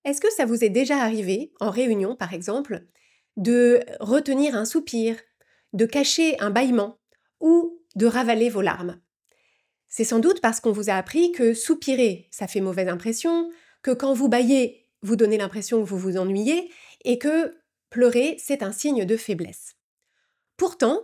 Est-ce que ça vous est déjà arrivé, en réunion par exemple, de retenir un soupir, de cacher un bâillement ou de ravaler vos larmes? C'est sans doute parce qu'on vous a appris que soupirer, ça fait mauvaise impression, que quand vous bâillez, vous donnez l'impression que vous vous ennuyez, et que pleurer, c'est un signe de faiblesse. Pourtant,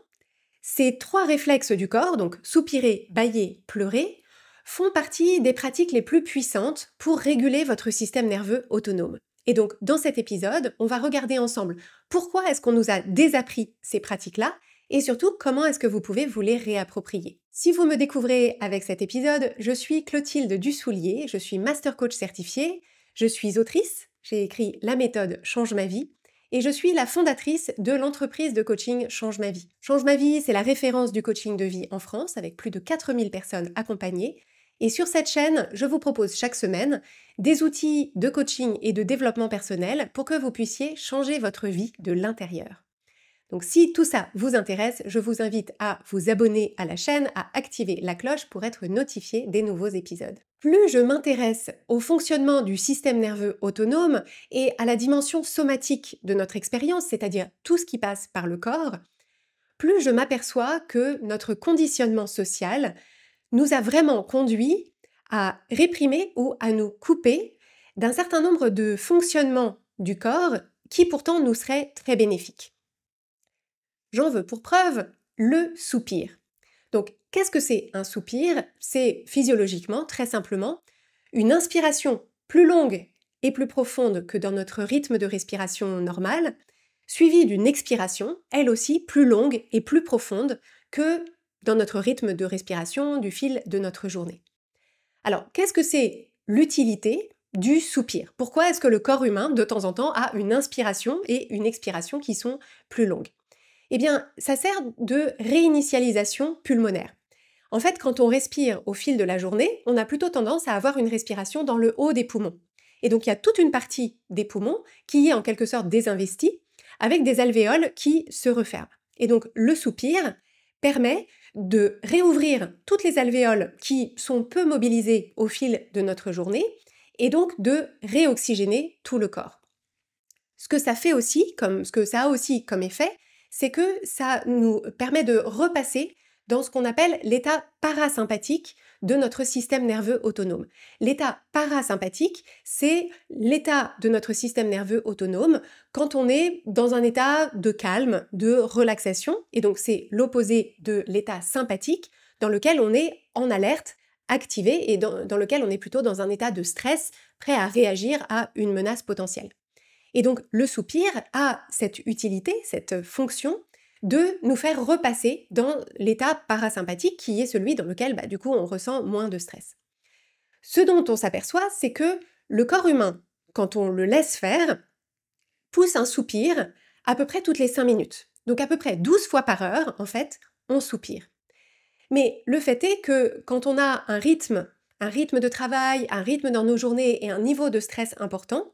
ces trois réflexes du corps, donc soupirer, bâiller, pleurer, font partie des pratiques les plus puissantes pour réguler votre système nerveux autonome. Et donc, dans cet épisode, on va regarder ensemble pourquoi est-ce qu'on nous a désappris ces pratiques-là et surtout comment est-ce que vous pouvez vous les réapproprier. Si vous me découvrez avec cet épisode, je suis Clotilde Dussoulier, je suis Master Coach certifiée, je suis autrice, j'ai écrit La méthode Change ma vie, et je suis la fondatrice de l'entreprise de coaching Change ma vie. Change ma vie, c'est la référence du coaching de vie en France, avec plus de 4000 personnes accompagnées. Et sur cette chaîne, je vous propose chaque semaine des outils de coaching et de développement personnel pour que vous puissiez changer votre vie de l'intérieur. Donc si tout ça vous intéresse, je vous invite à vous abonner à la chaîne, à activer la cloche pour être notifié des nouveaux épisodes. Plus je m'intéresse au fonctionnement du système nerveux autonome et à la dimension somatique de notre expérience, c'est-à-dire tout ce qui passe par le corps, plus je m'aperçois que notre conditionnement social nous a vraiment conduit à réprimer ou à nous couper d'un certain nombre de fonctionnements du corps qui pourtant nous seraient très bénéfiques. J'en veux pour preuve le soupir. Donc, qu'est-ce que c'est un soupir? C'est physiologiquement, très simplement, une inspiration plus longue et plus profonde que dans notre rythme de respiration normal, suivie d'une expiration, elle aussi plus longue et plus profonde que dans notre rythme de respiration du fil de notre journée. Alors, qu'est-ce que c'est l'utilité du soupir? Pourquoi est-ce que le corps humain, de temps en temps, a une inspiration et une expiration qui sont plus longues? Eh bien, ça sert de réinitialisation pulmonaire. En fait, quand on respire au fil de la journée, on a plutôt tendance à avoir une respiration dans le haut des poumons. Et donc, il y a toute une partie des poumons qui est en quelque sorte désinvestie, avec des alvéoles qui se referment. Et donc, le soupir permet de réouvrir toutes les alvéoles qui sont peu mobilisées au fil de notre journée, et donc de réoxygéner tout le corps. Ce que ça a aussi comme effet, c'est que ça nous permet de repasser dans ce qu'on appelle l'état parasympathique de notre système nerveux autonome. L'état parasympathique, c'est l'état de notre système nerveux autonome quand on est dans un état de calme, de relaxation, et donc c'est l'opposé de l'état sympathique dans lequel on est en alerte, activé, et dans lequel on est plutôt dans un état de stress, prêt à réagir à une menace potentielle. Et donc le soupir a cette utilité, cette fonction de nous faire repasser dans l'état parasympathique qui est celui dans lequel du coup on ressent moins de stress. Ce dont on s'aperçoit, c'est que le corps humain, quand on le laisse faire, pousse un soupir à peu près toutes les 5 minutes. Donc à peu près 12 fois par heure, en fait, on soupire. Mais le fait est que quand on a un rythme de travail, un rythme dans nos journées et un niveau de stress important,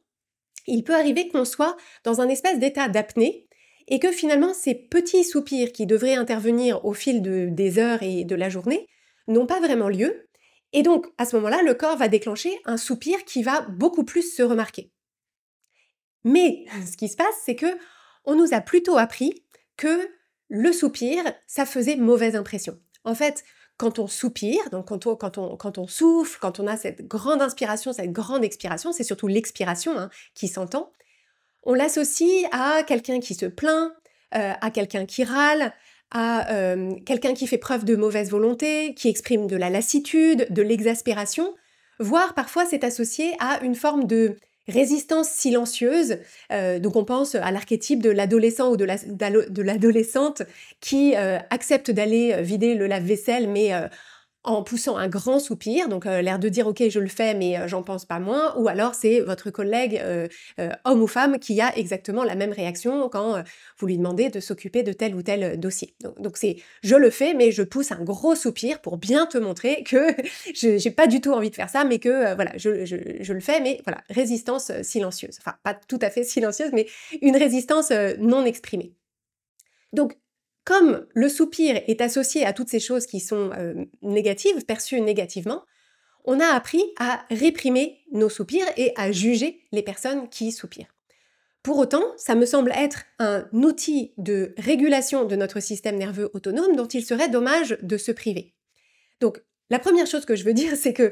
il peut arriver qu'on soit dans un espèce d'état d'apnée et que finalement ces petits soupirs qui devraient intervenir au fil des heures et de la journée n'ont pas vraiment lieu. Et donc à ce moment-là, le corps va déclencher un soupir qui va beaucoup plus se remarquer. Mais ce qui se passe, c'est que on nous a plutôt appris que le soupir, ça faisait mauvaise impression. En fait, quand on soupire, donc quand on souffle, quand on a cette grande inspiration, cette grande expiration, c'est surtout l'expiration qui s'entend, on l'associe à quelqu'un qui se plaint, à quelqu'un qui râle, à quelqu'un qui fait preuve de mauvaise volonté, qui exprime de la lassitude, de l'exaspération, voire parfois c'est associé à une forme de résistance silencieuse. Donc on pense à l'archétype de l'adolescent ou de l'adolescente qui accepte d'aller vider le lave-vaisselle, mais en poussant un grand soupir, donc l'air de dire « ok, je le fais, mais j'en pense pas moins », ou alors c'est votre collègue, homme ou femme, qui a exactement la même réaction quand vous lui demandez de s'occuper de tel ou tel dossier. Donc c'est « je le fais, mais je pousse un gros soupir pour bien te montrer que j'ai pas du tout envie de faire ça, mais que voilà, je le fais, mais voilà, résistance silencieuse. Enfin, pas tout à fait silencieuse, mais une résistance non exprimée. » Donc, comme le soupir est associé à toutes ces choses qui sont négatives, perçues négativement, on a appris à réprimer nos soupirs et à juger les personnes qui soupirent. Pour autant, ça me semble être un outil de régulation de notre système nerveux autonome dont il serait dommage de se priver. Donc, la première chose que je veux dire, c'est que,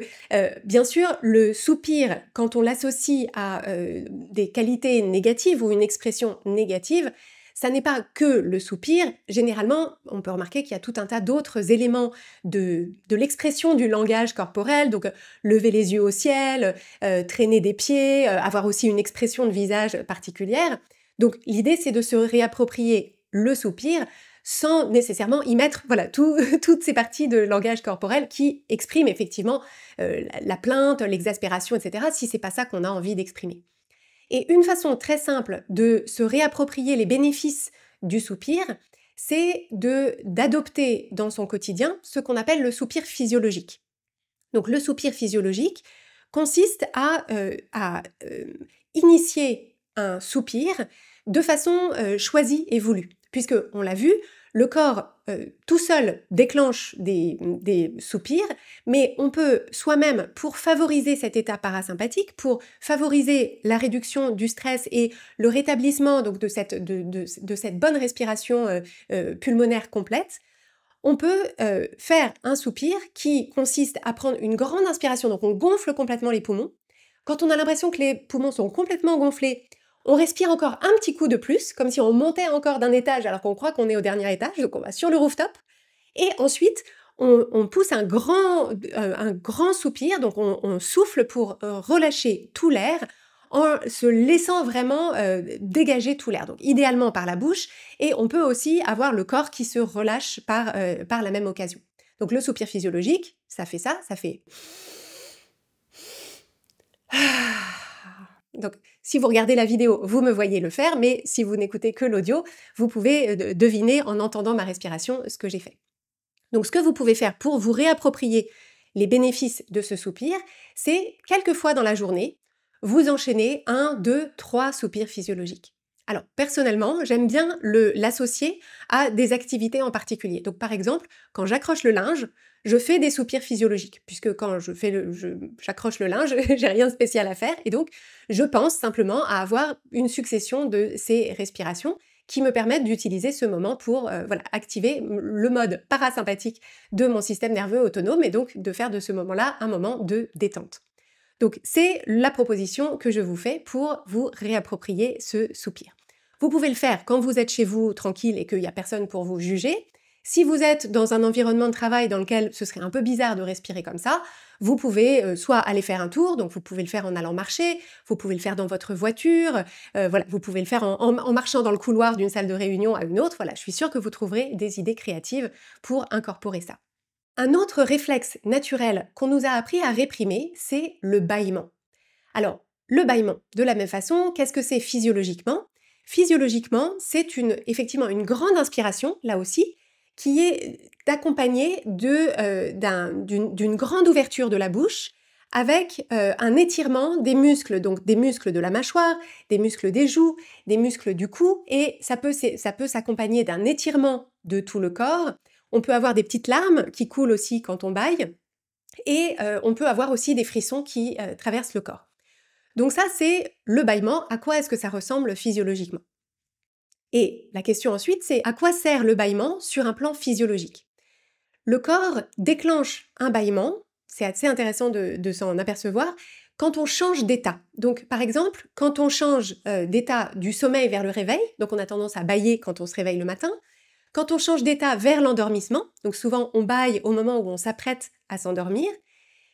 bien sûr, le soupir, quand on l'associe à des qualités négatives ou une expression négative, ça n'est pas que le soupir. Généralement, on peut remarquer qu'il y a tout un tas d'autres éléments de l'expression du langage corporel, donc lever les yeux au ciel, traîner des pieds, avoir aussi une expression de visage particulière. Donc l'idée, c'est de se réapproprier le soupir sans nécessairement y mettre toutes ces parties de langage corporel qui expriment effectivement la plainte, l'exaspération, etc., si c'est pas ça qu'on a envie d'exprimer. Et une façon très simple de se réapproprier les bénéfices du soupir, c'est d'adopter dans son quotidien ce qu'on appelle le soupir physiologique. Donc le soupir physiologique consiste à initier un soupir de façon choisie et voulue. Puisque, on l'a vu, le corps tout seul déclenche des soupirs, mais on peut soi-même, pour favoriser cet état parasympathique, pour favoriser la réduction du stress et le rétablissement donc, de cette bonne respiration pulmonaire complète, on peut faire un soupir qui consiste à prendre une grande inspiration, donc on gonfle complètement les poumons. Quand on a l'impression que les poumons sont complètement gonflés, on respire encore un petit coup de plus, comme si on montait encore d'un étage alors qu'on croit qu'on est au dernier étage, donc on va sur le rooftop. Et ensuite, on pousse un grand soupir, donc on souffle pour relâcher tout l'air en se laissant vraiment dégager tout l'air. Donc idéalement par la bouche, et on peut aussi avoir le corps qui se relâche par la même occasion. Donc le soupir physiologique, ça fait ça fait... Donc, si vous regardez la vidéo, vous me voyez le faire, mais si vous n'écoutez que l'audio, vous pouvez deviner en entendant ma respiration ce que j'ai fait. Donc, ce que vous pouvez faire pour vous réapproprier les bénéfices de ce soupir, c'est quelques fois dans la journée, vous enchaînez 1, 2, 3 soupirs physiologiques. Alors, personnellement, j'aime bien l'associer à des activités en particulier. Donc, par exemple, quand j'accroche le linge, je fais des soupirs physiologiques, puisque quand j'accroche le linge, j'ai rien de spécial à faire, et donc je pense simplement à avoir une succession de ces respirations qui me permettent d'utiliser ce moment pour activer le mode parasympathique de mon système nerveux autonome, et donc de faire de ce moment-là un moment de détente. Donc c'est la proposition que je vous fais pour vous réapproprier ce soupir. Vous pouvez le faire quand vous êtes chez vous tranquille et qu'il n'y a personne pour vous juger. Si vous êtes dans un environnement de travail dans lequel ce serait un peu bizarre de respirer comme ça, vous pouvez soit aller faire un tour, donc vous pouvez le faire en allant marcher, vous pouvez le faire dans votre voiture, vous pouvez le faire en marchant dans le couloir d'une salle de réunion à une autre. Voilà, je suis sûre que vous trouverez des idées créatives pour incorporer ça. Un autre réflexe naturel qu'on nous a appris à réprimer, c'est le bâillement. Alors, le bâillement, de la même façon, qu'est-ce que c'est physiologiquement ? Physiologiquement, c'est effectivement une grande inspiration, là aussi, qui est accompagnée d'une grande ouverture de la bouche avec un étirement des muscles, donc des muscles de la mâchoire, des muscles des joues, des muscles du cou, et ça peut s'accompagner d'un étirement de tout le corps. On peut avoir des petites larmes qui coulent aussi quand on bâille, et on peut avoir aussi des frissons qui traversent le corps. Donc ça, c'est le bâillement. À quoi est-ce que ça ressemble physiologiquement ? Et la question ensuite, c'est à quoi sert le bâillement sur un plan physiologique ? Le corps déclenche un bâillement, c'est assez intéressant de s'en apercevoir, quand on change d'état. Donc par exemple, quand on change d'état du sommeil vers le réveil, donc on a tendance à bâiller quand on se réveille le matin, quand on change d'état vers l'endormissement, donc souvent on bâille au moment où on s'apprête à s'endormir,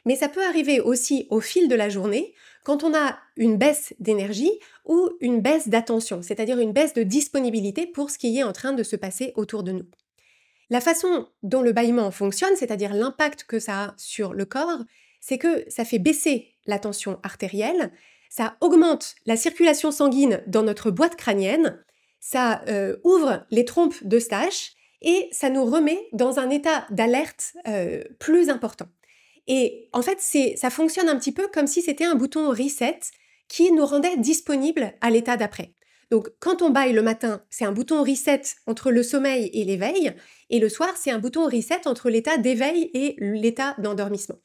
mais ça peut arriver aussi au fil de la journée quand on a une baisse d'énergie ou une baisse d'attention, c'est-à-dire une baisse de disponibilité pour ce qui est en train de se passer autour de nous. La façon dont le bâillement fonctionne, c'est-à-dire l'impact que ça a sur le corps, c'est que ça fait baisser la tension artérielle, ça augmente la circulation sanguine dans notre boîte crânienne, ça ouvre les trompes d'Eustache et ça nous remet dans un état d'alerte plus important. Et en fait, ça fonctionne un petit peu comme si c'était un bouton reset qui nous rendait disponibles à l'état d'après. Donc quand on bâille le matin, c'est un bouton reset entre le sommeil et l'éveil, et le soir, c'est un bouton reset entre l'état d'éveil et l'état d'endormissement.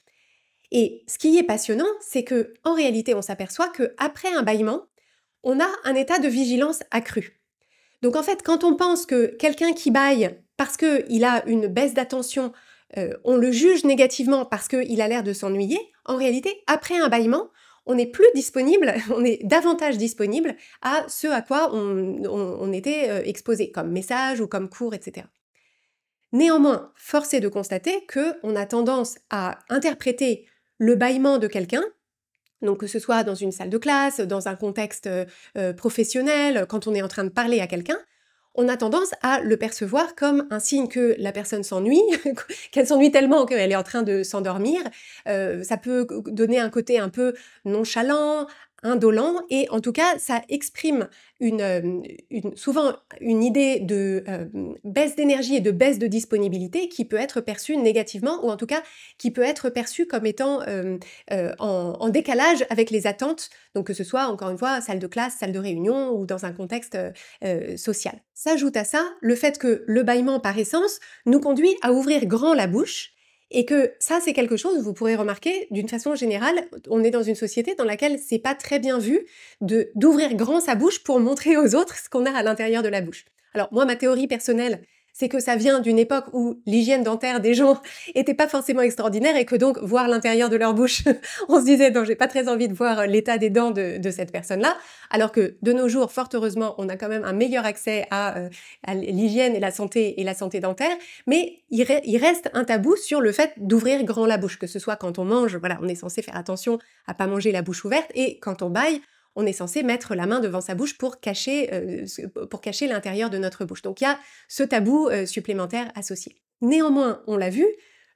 Et ce qui est passionnant, c'est que en réalité, on s'aperçoit qu'après un bâillement, on a un état de vigilance accru. Donc en fait, quand on pense que quelqu'un qui bâille parce qu'il a une baisse d'attention, on le juge négativement parce qu'il a l'air de s'ennuyer, en réalité, après un bâillement, on est plus disponible, on est davantage disponible à ce à quoi on était exposé, comme message ou comme cours, etc. Néanmoins, force est de constater qu'on a tendance à interpréter le bâillement de quelqu'un, donc que ce soit dans une salle de classe, dans un contexte professionnel, quand on est en train de parler à quelqu'un, on a tendance à le percevoir comme un signe que la personne s'ennuie, qu'elle s'ennuie tellement qu'elle est en train de s'endormir. Ça peut donner un côté un peu nonchalant, indolent, et en tout cas, ça exprime souvent une idée de baisse d'énergie et de baisse de disponibilité qui peut être perçue négativement, ou en tout cas qui peut être perçue comme étant en décalage avec les attentes, donc que ce soit, encore une fois, salle de classe, salle de réunion ou dans un contexte social. S'ajoute à ça le fait que le bâillement, par essence, nous conduit à ouvrir grand la bouche, et que ça, c'est quelque chose, vous pourrez remarquer, d'une façon générale, on est dans une société dans laquelle c'est pas très bien vu d'ouvrir grand sa bouche pour montrer aux autres ce qu'on a à l'intérieur de la bouche. Alors moi, ma théorie personnelle, c'est que ça vient d'une époque où l'hygiène dentaire des gens était pas forcément extraordinaire et que donc voir l'intérieur de leur bouche, on se disait non, j'ai pas très envie de voir l'état des dents de cette personne-là, alors que de nos jours, fort heureusement, on a quand même un meilleur accès à l'hygiène et la santé dentaire, mais il reste un tabou sur le fait d'ouvrir grand la bouche, que ce soit quand on mange, voilà, on est censé faire attention à pas manger la bouche ouverte, et quand on bâille, on est censé mettre la main devant sa bouche pour cacher l'intérieur de notre bouche. Donc il y a ce tabou supplémentaire associé. Néanmoins, on l'a vu,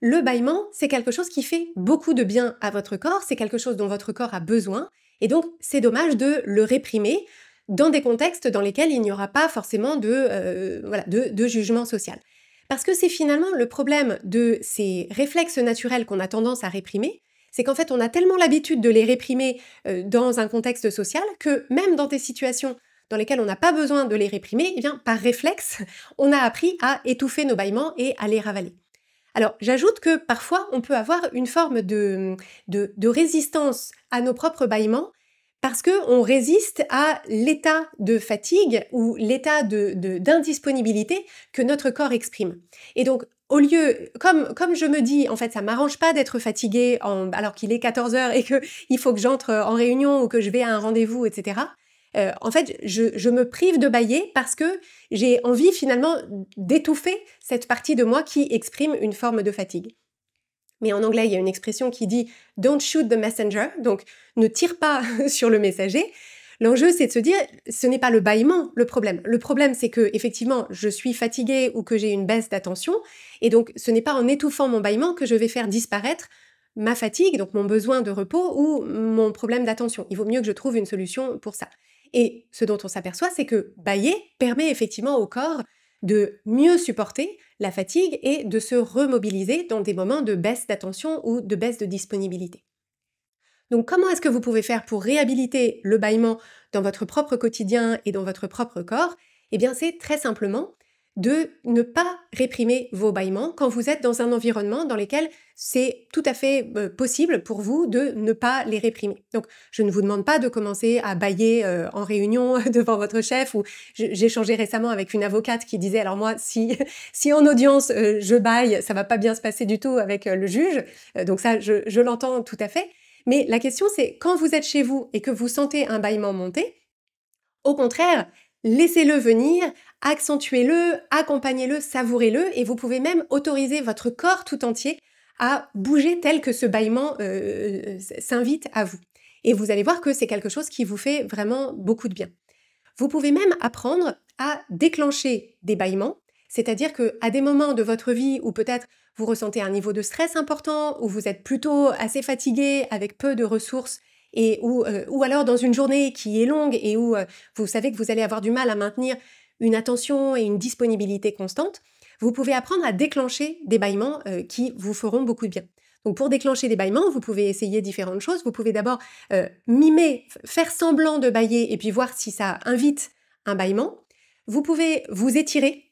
le bâillement, c'est quelque chose qui fait beaucoup de bien à votre corps, c'est quelque chose dont votre corps a besoin, et donc c'est dommage de le réprimer dans des contextes dans lesquels il n'y aura pas forcément de jugement social. Parce que c'est finalement le problème de ces réflexes naturels qu'on a tendance à réprimer, c'est qu'en fait on a tellement l'habitude de les réprimer dans un contexte social que même dans des situations dans lesquelles on n'a pas besoin de les réprimer, eh bien par réflexe, on a appris à étouffer nos bâillements et à les ravaler. Alors j'ajoute que parfois on peut avoir une forme de résistance à nos propres bâillements parce qu'on résiste à l'état de fatigue ou l'état d'indisponibilité que notre corps exprime. Et donc, au lieu, comme je me dis, en fait, ça m'arrange pas d'être fatiguée alors qu'il est 14 heures et qu'il faut que j'entre en réunion ou que je vais à un rendez-vous, etc. En fait, je me prive de bâiller parce que j'ai envie finalement d'étouffer cette partie de moi qui exprime une forme de fatigue. Mais en anglais, il y a une expression qui dit « don't shoot the messenger », donc ne tire pas sur le messager. L'enjeu, c'est de se dire, ce n'est pas le bâillement le problème. Le problème, c'est que effectivement, je suis fatiguée ou que j'ai une baisse d'attention, et donc ce n'est pas en étouffant mon bâillement que je vais faire disparaître ma fatigue, donc mon besoin de repos ou mon problème d'attention. Il vaut mieux que je trouve une solution pour ça. Et ce dont on s'aperçoit, c'est que bâiller permet effectivement au corps de mieux supporter la fatigue et de se remobiliser dans des moments de baisse d'attention ou de baisse de disponibilité. Donc comment est-ce que vous pouvez faire pour réhabiliter le bâillement dans votre propre quotidien et dans votre propre corps? Eh bien c'est très simplement de ne pas réprimer vos bâillements quand vous êtes dans un environnement dans lequel c'est tout à fait possible pour vous de ne pas les réprimer. Donc je ne vous demande pas de commencer à bâiller en réunion devant votre chef, ou j'ai échangé récemment avec une avocate qui disait alors moi si en audience je bâille, ça va pas bien se passer du tout avec le juge, donc ça je l'entends tout à fait. Mais la question c'est quand vous êtes chez vous et que vous sentez un bâillement monter, au contraire, laissez-le venir, accentuez-le, accompagnez-le, savourez-le, et vous pouvez même autoriser votre corps tout entier à bouger tel que ce bâillement s'invite à vous. Et vous allez voir que c'est quelque chose qui vous fait vraiment beaucoup de bien. Vous pouvez même apprendre à déclencher des bâillements, c'est-à-dire qu'à des moments de votre vie où peut-être vous ressentez un niveau de stress important, où vous êtes plutôt assez fatigué, avec peu de ressources, et ou alors dans une journée qui est longue et où vous savez que vous allez avoir du mal à maintenir une attention et une disponibilité constante, vous pouvez apprendre à déclencher des bâillements qui vous feront beaucoup de bien. Donc pour déclencher des bâillements, vous pouvez essayer différentes choses. Vous pouvez d'abord mimer, faire semblant de bâiller et puis voir si ça invite un bâillement. Vous pouvez vous étirer.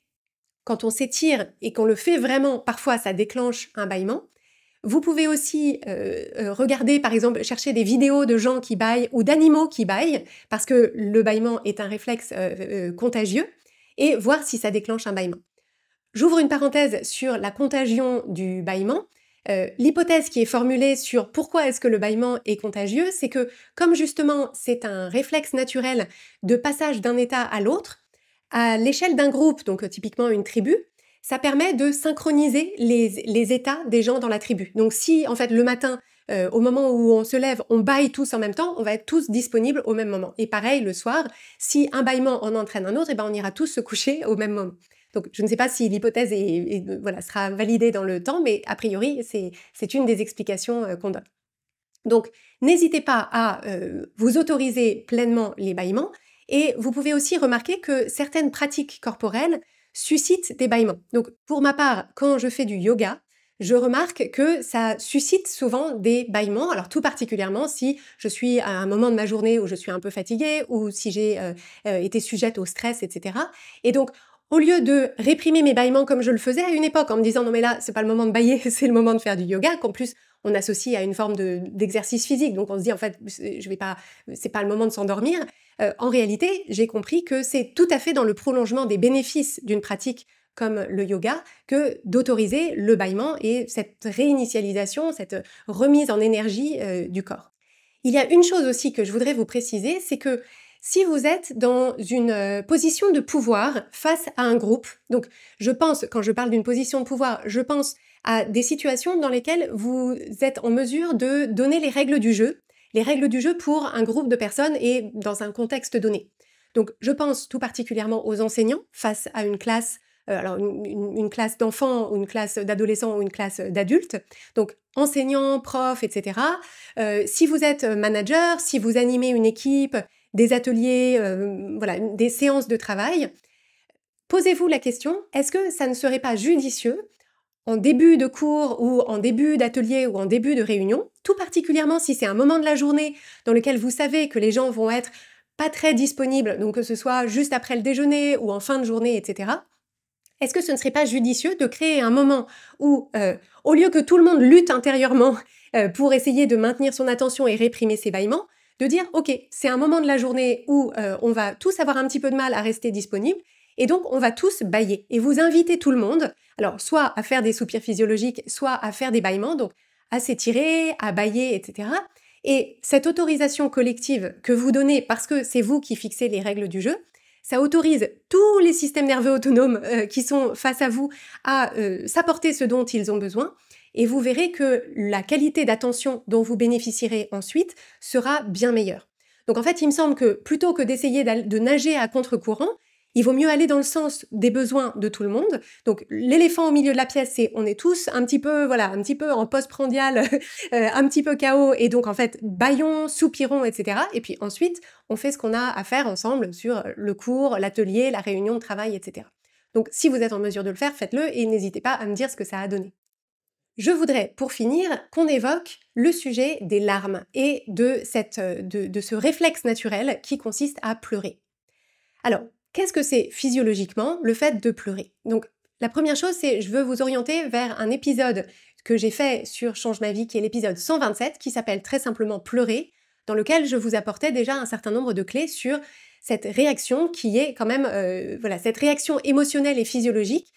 Quand on s'étire et qu'on le fait vraiment, parfois ça déclenche un bâillement. Vous pouvez aussi regarder, par exemple, chercher des vidéos de gens qui bâillent ou d'animaux qui bâillent, parce que le bâillement est un réflexe contagieux, et voir si ça déclenche un bâillement. J'ouvre une parenthèse sur la contagion du bâillement. L'hypothèse qui est formulée sur pourquoi est-ce que le bâillement est contagieux, c'est que comme justement c'est un réflexe naturel de passage d'un état à l'autre, à l'échelle d'un groupe, donc typiquement une tribu, ça permet de synchroniser les états des gens dans la tribu. Donc si en fait le matin, au moment où on se lève, on bâille tous en même temps, on va être tous disponibles au même moment. Et pareil le soir, si un bâillement en entraîne un autre, on ira tous se coucher au même moment. Donc je ne sais pas si l'hypothèse sera validée dans le temps, mais a priori c'est une des explications qu'on donne. Donc n'hésitez pas à vous autoriser pleinement les bâillements, et vous pouvez aussi remarquer que certaines pratiques corporelles suscitent des bâillements. Donc pour ma part, quand je fais du yoga, je remarque que ça suscite souvent des bâillements, alors tout particulièrement si je suis à un moment de ma journée où je suis un peu fatiguée, ou si j'ai été sujette au stress, etc. Et donc au lieu de réprimer mes bâillements comme je le faisais à une époque en me disant non mais là c'est pas le moment de bâiller, c'est le moment de faire du yoga, qu'en plus on associe à une forme d'exercice physique, donc on se dit en fait c'est pas le moment de s'endormir. En réalité, j'ai compris que c'est tout à fait dans le prolongement des bénéfices d'une pratique comme le yoga que d'autoriser le bâillement et cette réinitialisation, cette remise en énergie du corps. Il y a une chose aussi que je voudrais vous préciser, c'est que si vous êtes dans une position de pouvoir face à un groupe, donc je pense, quand je parle d'une position de pouvoir, je pense à des situations dans lesquelles vous êtes en mesure de donner les règles du jeu pour un groupe de personnes et dans un contexte donné. Donc je pense tout particulièrement aux enseignants face à une classe, alors une classe d'enfants ou une classe d'adolescents ou une classe d'adultes, donc enseignants, profs, etc. Si vous êtes manager, si vous animez une équipe, des ateliers, des séances de travail, posez-vous la question, est-ce que ça ne serait pas judicieux en début de cours ou en début d'atelier ou en début de réunion, tout particulièrement si c'est un moment de la journée dans lequel vous savez que les gens vont être pas très disponibles, donc que ce soit juste après le déjeuner ou en fin de journée, etc. Est-ce que ce ne serait pas judicieux de créer un moment où, au lieu que tout le monde lutte intérieurement pour essayer de maintenir son attention et réprimer ses bâillements, de dire « Ok, c'est un moment de la journée où on va tous avoir un petit peu de mal à rester disponibles, et donc on va tous bâiller. » Et vous invitez tout le monde, alors soit à faire des soupirs physiologiques, soit à faire des bâillements, donc à s'étirer, à bâiller, etc. Et cette autorisation collective que vous donnez parce que c'est vous qui fixez les règles du jeu, ça autorise tous les systèmes nerveux autonomes qui sont face à vous à s'apporter ce dont ils ont besoin, et vous verrez que la qualité d'attention dont vous bénéficierez ensuite sera bien meilleure. Donc en fait, il me semble que plutôt que d'essayer de nager à contre-courant, il vaut mieux aller dans le sens des besoins de tout le monde. Donc l'éléphant au milieu de la pièce, c'est on est tous un petit peu en postprandial, un petit peu KO, et donc en fait bâillons, soupirons, etc. Et puis ensuite, on fait ce qu'on a à faire ensemble sur le cours, l'atelier, la réunion de travail, etc. Donc si vous êtes en mesure de le faire, faites-le et n'hésitez pas à me dire ce que ça a donné. Je voudrais, pour finir, qu'on évoque le sujet des larmes et de ce réflexe naturel qui consiste à pleurer. Alors, qu'est-ce que c'est physiologiquement le fait de pleurer? Donc, la première chose, c'est je veux vous orienter vers un épisode que j'ai fait sur Change ma vie, qui est l'épisode 127, qui s'appelle très simplement Pleurer, dans lequel je vous apportais déjà un certain nombre de clés sur cette réaction qui est quand même, cette réaction émotionnelle et physiologique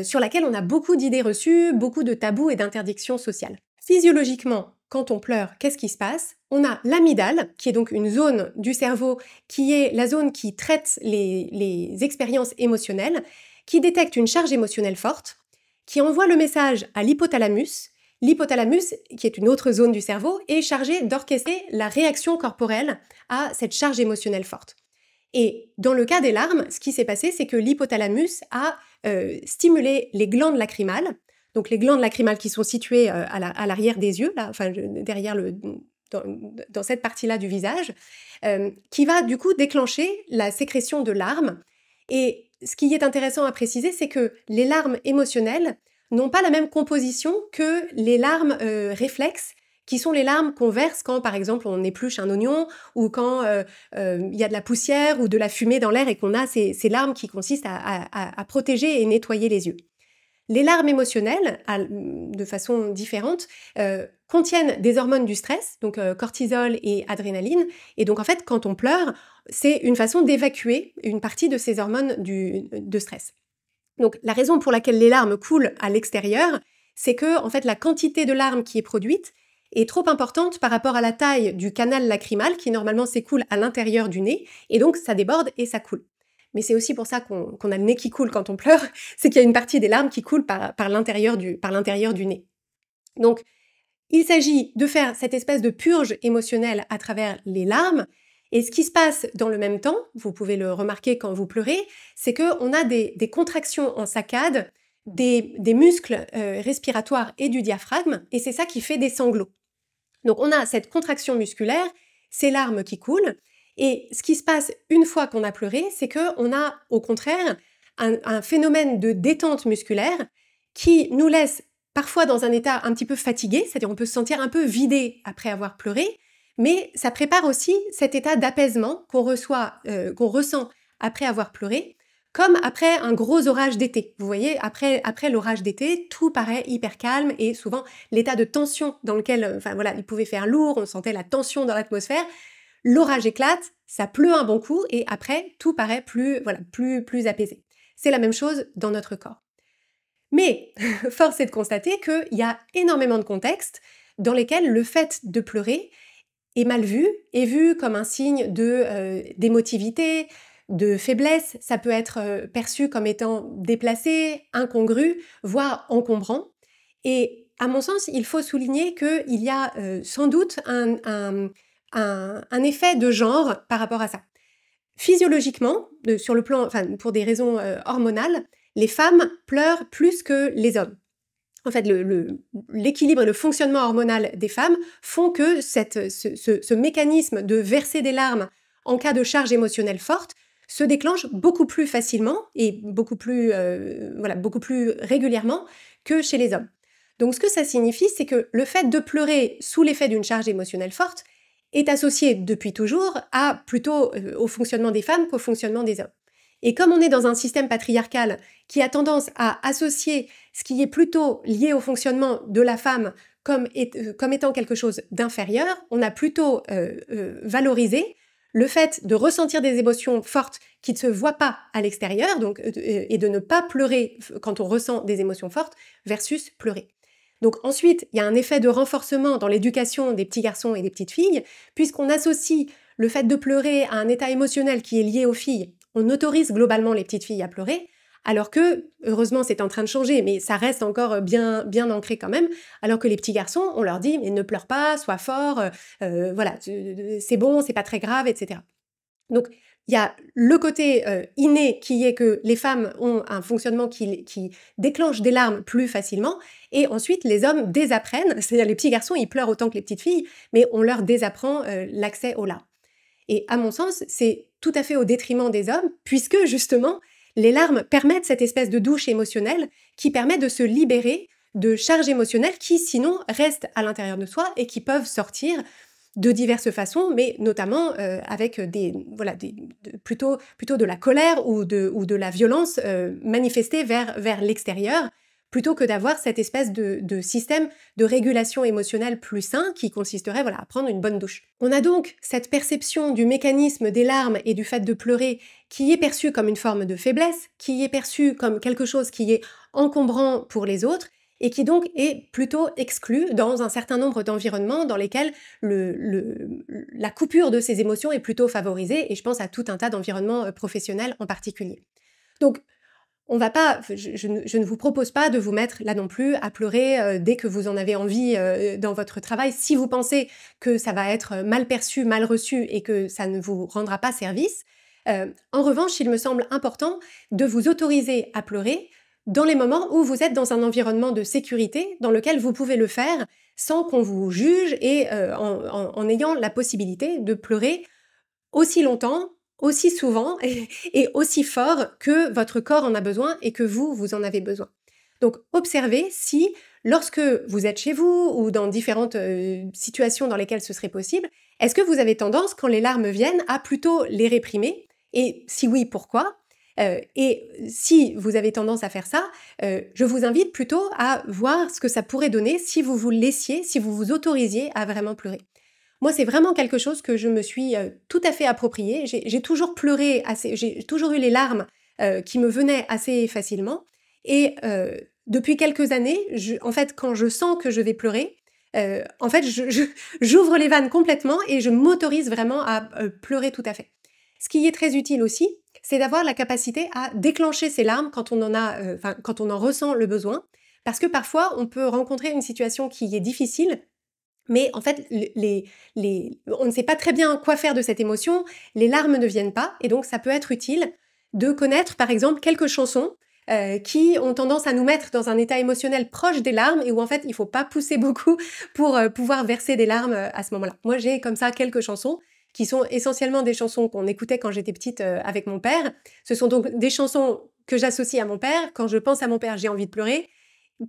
sur laquelle on a beaucoup d'idées reçues, beaucoup de tabous et d'interdictions sociales. Physiologiquement, quand on pleure, qu'est-ce qui se passe? On a l'amygdale, qui est donc une zone du cerveau qui est la zone qui traite les expériences émotionnelles, qui détecte une charge émotionnelle forte, qui envoie le message à l'hypothalamus. L'hypothalamus, qui est une autre zone du cerveau, est chargé d'orchestrer la réaction corporelle à cette charge émotionnelle forte. Et dans le cas des larmes, ce qui s'est passé, c'est que l'hypothalamus a stimulé les glandes lacrymales, donc les glandes lacrymales qui sont situées à l'arrière des yeux, là, enfin derrière dans cette partie-là du visage, qui va du coup déclencher la sécrétion de larmes. Et ce qui est intéressant à préciser, c'est que les larmes émotionnelles n'ont pas la même composition que les larmes réflexes, qui sont les larmes qu'on verse quand, par exemple, on épluche un oignon ou quand il y a de la poussière ou de la fumée dans l'air et qu'on a ces larmes qui consistent à protéger et nettoyer les yeux. Les larmes émotionnelles, de façon différente, contiennent des hormones du stress, donc cortisol et adrénaline. Et donc en fait, quand on pleure, c'est une façon d'évacuer une partie de ces hormones de stress. Donc la raison pour laquelle les larmes coulent à l'extérieur, c'est que en fait la quantité de larmes qui est produite est trop importante par rapport à la taille du canal lacrymal qui normalement s'écoule à l'intérieur du nez, et donc ça déborde et ça coule. Mais c'est aussi pour ça qu'on a le nez qui coule quand on pleure, c'est qu'il y a une partie des larmes qui coule par l'intérieur du nez. Donc, il s'agit de faire cette espèce de purge émotionnelle à travers les larmes, et ce qui se passe dans le même temps, vous pouvez le remarquer quand vous pleurez, c'est qu'on a des contractions en saccade des muscles respiratoires et du diaphragme, et c'est ça qui fait des sanglots. Donc on a cette contraction musculaire, ces larmes qui coulent, et ce qui se passe une fois qu'on a pleuré, c'est qu'on a au contraire un phénomène de détente musculaire qui nous laisse parfois dans un état un petit peu fatigué, c'est-à-dire on peut se sentir un peu vidé après avoir pleuré, mais ça prépare aussi cet état d'apaisement qu'on ressent après avoir pleuré, comme après un gros orage d'été. Vous voyez, après l'orage d'été, tout paraît hyper calme et souvent l'état de tension dans lequel, il pouvait faire lourd, on sentait la tension dans l'atmosphère. L'orage éclate, ça pleut un bon coup et après tout paraît plus apaisé. C'est la même chose dans notre corps. Mais force est de constater qu'il y a énormément de contextes dans lesquels le fait de pleurer est mal vu, est vu comme un signe d'émotivité, de faiblesse, ça peut être perçu comme étant déplacé, incongru, voire encombrant. Et à mon sens, il faut souligner qu'il y a sans doute un effet de genre par rapport à ça. Physiologiquement, sur le plan, pour des raisons hormonales, les femmes pleurent plus que les hommes. En fait, l'équilibre et le fonctionnement hormonal des femmes font que ce mécanisme de verser des larmes en cas de charge émotionnelle forte se déclenche beaucoup plus facilement et beaucoup plus régulièrement que chez les hommes. Donc ce que ça signifie, c'est que le fait de pleurer sous l'effet d'une charge émotionnelle forte est associé depuis toujours plutôt au fonctionnement des femmes qu'au fonctionnement des hommes. Et comme on est dans un système patriarcal qui a tendance à associer ce qui est plutôt lié au fonctionnement de la femme comme étant quelque chose d'inférieur, on a plutôt valorisé le fait de ressentir des émotions fortes qui ne se voient pas à l'extérieur, et de ne pas pleurer quand on ressent des émotions fortes, versus pleurer. Donc ensuite, il y a un effet de renforcement dans l'éducation des petits garçons et des petites filles, puisqu'on associe le fait de pleurer à un état émotionnel qui est lié aux filles. On autorise globalement les petites filles à pleurer, alors que, heureusement c'est en train de changer, mais ça reste encore bien ancré quand même, alors que les petits garçons, on leur dit « mais ne pleure pas, sois fort, c'est bon, c'est pas très grave, etc. » Donc il y a le côté inné qui est que les femmes ont un fonctionnement qui déclenche des larmes plus facilement, et ensuite les hommes désapprennent, c'est-à-dire les petits garçons ils pleurent autant que les petites filles, mais on leur désapprend l'accès aux larmes. Et à mon sens, c'est tout à fait au détriment des hommes, puisque justement, les larmes permettent cette espèce de douche émotionnelle qui permet de se libérer de charges émotionnelles qui, sinon, restent à l'intérieur de soi et qui peuvent sortir de diverses façons, mais notamment avec plutôt de la colère ou de la violence manifestée vers l'extérieur, plutôt que d'avoir cette espèce de système de régulation émotionnelle plus sain qui consisterait à prendre une bonne douche. On a donc cette perception du mécanisme des larmes et du fait de pleurer qui est perçue comme une forme de faiblesse, qui est perçue comme quelque chose qui est encombrant pour les autres, et qui donc est plutôt exclu dans un certain nombre d'environnements dans lesquels la coupure de ces émotions est plutôt favorisée, et je pense à tout un tas d'environnements professionnels en particulier. Donc, on va pas, je ne vous propose pas de vous mettre là non plus à pleurer dès que vous en avez envie dans votre travail, si vous pensez que ça va être mal perçu, mal reçu et que ça ne vous rendra pas service. En revanche, il me semble important de vous autoriser à pleurer dans les moments où vous êtes dans un environnement de sécurité dans lequel vous pouvez le faire sans qu'on vous juge et en ayant la possibilité de pleurer aussi longtemps, aussi souvent et aussi fort que votre corps en a besoin et que vous en avez besoin. Donc observez si, lorsque vous êtes chez vous ou dans différentes situations dans lesquelles ce serait possible, est-ce que vous avez tendance, quand les larmes viennent, à plutôt les réprimer? Et si oui, pourquoi? Et si vous avez tendance à faire ça, je vous invite plutôt à voir ce que ça pourrait donner si vous vous laissiez, si vous vous autorisiez à vraiment pleurer. Moi, c'est vraiment quelque chose que je me suis tout à fait approprié. J'ai toujours pleuré j'ai toujours eu les larmes qui me venaient assez facilement. Et depuis quelques années, en fait, quand je sens que je vais pleurer, en fait, j'ouvre les vannes complètement et je m'autorise vraiment à pleurer tout à fait. Ce qui est très utile aussi, c'est d'avoir la capacité à déclencher ces larmes quand on quand on en ressent le besoin, parce que parfois on peut rencontrer une situation qui est difficile, mais en fait on ne sait pas très bien quoi faire de cette émotion, les larmes ne viennent pas, et donc ça peut être utile de connaître par exemple quelques chansons qui ont tendance à nous mettre dans un état émotionnel proche des larmes et où en fait il faut pas pousser beaucoup pour pouvoir verser des larmes à ce moment-là. Moi j'ai comme ça quelques chansons qui sont essentiellement des chansons qu'on écoutait quand j'étais petite avec mon père. Ce sont donc des chansons que j'associe à mon père. Quand je pense à mon père, j'ai envie de pleurer.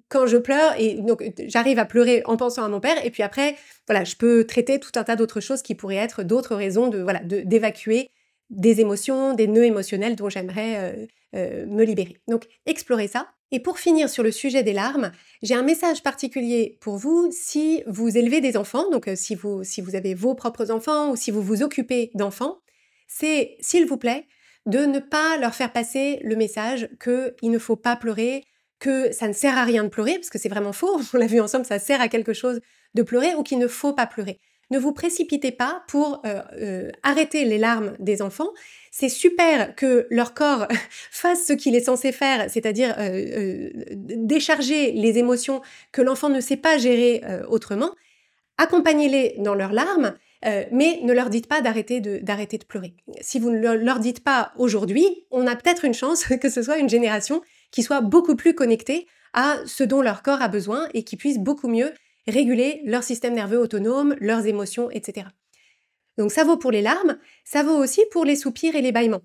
Quand je pleure, et donc j'arrive à pleurer en pensant à mon père, et puis après, voilà, je peux traiter tout un tas d'autres choses qui pourraient être d'autres raisons d'évacuer des émotions, des nœuds émotionnels dont j'aimerais me libérer. Donc, explorez ça. Et pour finir sur le sujet des larmes, j'ai un message particulier pour vous si vous élevez des enfants, donc si vous avez vos propres enfants ou si vous vous occupez d'enfants, c'est, s'il vous plaît, de ne pas leur faire passer le message qu'il ne faut pas pleurer, que ça ne sert à rien de pleurer, parce que c'est vraiment faux, on l'a vu ensemble, ça sert à quelque chose de pleurer, ou qu'il ne faut pas pleurer. Ne vous précipitez pas pour arrêter les larmes des enfants. C'est super que leur corps fasse ce qu'il est censé faire, c'est-à-dire décharger les émotions que l'enfant ne sait pas gérer autrement. Accompagnez-les dans leurs larmes, mais ne leur dites pas d'arrêter de pleurer. Si vous ne leur dites pas aujourd'hui, on a peut-être une chance que ce soit une génération qui soit beaucoup plus connectée à ce dont leur corps a besoin et qui puisse beaucoup mieux réguler leur système nerveux autonome, leurs émotions, etc. Donc ça vaut pour les larmes, ça vaut aussi pour les soupirs et les bâillements.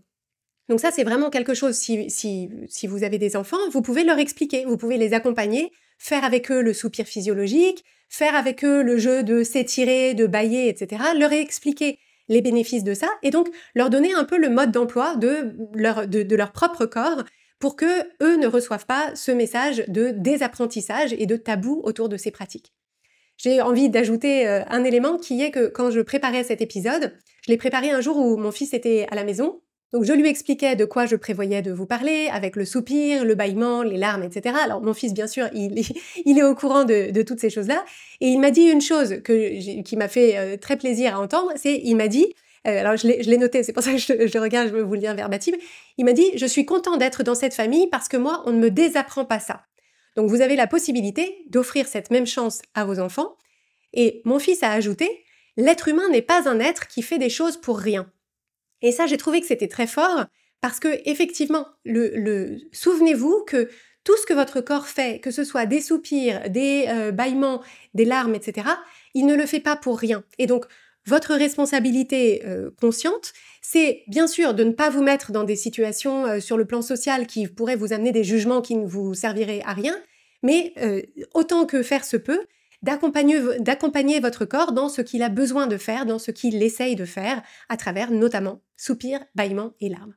Donc ça, c'est vraiment quelque chose, si vous avez des enfants, vous pouvez leur expliquer, vous pouvez les accompagner, faire avec eux le soupir physiologique, faire avec eux le jeu de s'étirer, de bâiller, etc., leur expliquer les bénéfices de ça, et donc leur donner un peu le mode d'emploi de leur propre corps pour que eux ne reçoivent pas ce message de désapprentissage et de tabou autour de ces pratiques. J'ai envie d'ajouter un élément qui est que quand je préparais cet épisode, je l'ai préparé un jour où mon fils était à la maison. Donc je lui expliquais de quoi je prévoyais de vous parler, avec le soupir, le bâillement, les larmes, etc. Alors mon fils, bien sûr, il est au courant de toutes ces choses-là. Et il m'a dit une chose qui m'a fait très plaisir à entendre, il m'a dit, alors je l'ai noté, c'est pour ça que je regarde, je veux vous le lire verbatim, il m'a dit « Je suis content d'être dans cette famille parce que moi, on ne me désapprend pas ça ». Donc vous avez la possibilité d'offrir cette même chance à vos enfants. Et mon fils a ajouté « L'être humain n'est pas un être qui fait des choses pour rien ». Et ça, j'ai trouvé que c'était très fort parce que effectivement, souvenez-vous que tout ce que votre corps fait, que ce soit des soupirs, des bâillements, des larmes, etc., il ne le fait pas pour rien. Et donc, votre responsabilité consciente, c'est bien sûr de ne pas vous mettre dans des situations sur le plan social qui pourraient vous amener des jugements qui ne vous serviraient à rien, mais autant que faire se peut, d'accompagner votre corps dans ce qu'il a besoin de faire, dans ce qu'il essaye de faire, à travers notamment soupirs, bâillements et larmes.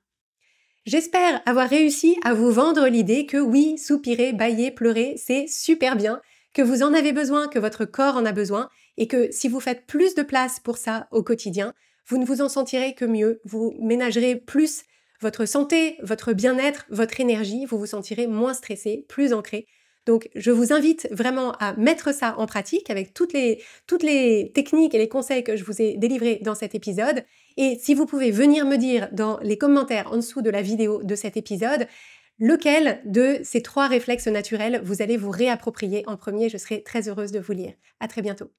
J'espère avoir réussi à vous vendre l'idée que oui, soupirer, bâiller, pleurer, c'est super bien, que vous en avez besoin, que votre corps en a besoin, et que si vous faites plus de place pour ça au quotidien, vous ne vous en sentirez que mieux, vous ménagerez plus votre santé, votre bien-être, votre énergie, vous vous sentirez moins stressé, plus ancré. Donc je vous invite vraiment à mettre ça en pratique avec toutes les techniques et les conseils que je vous ai délivrés dans cet épisode. Et si vous pouvez venir me dire dans les commentaires en dessous de la vidéo de cet épisode, lequel de ces 3 réflexes naturels vous allez vous réapproprier en premier, je serai très heureuse de vous lire. À très bientôt.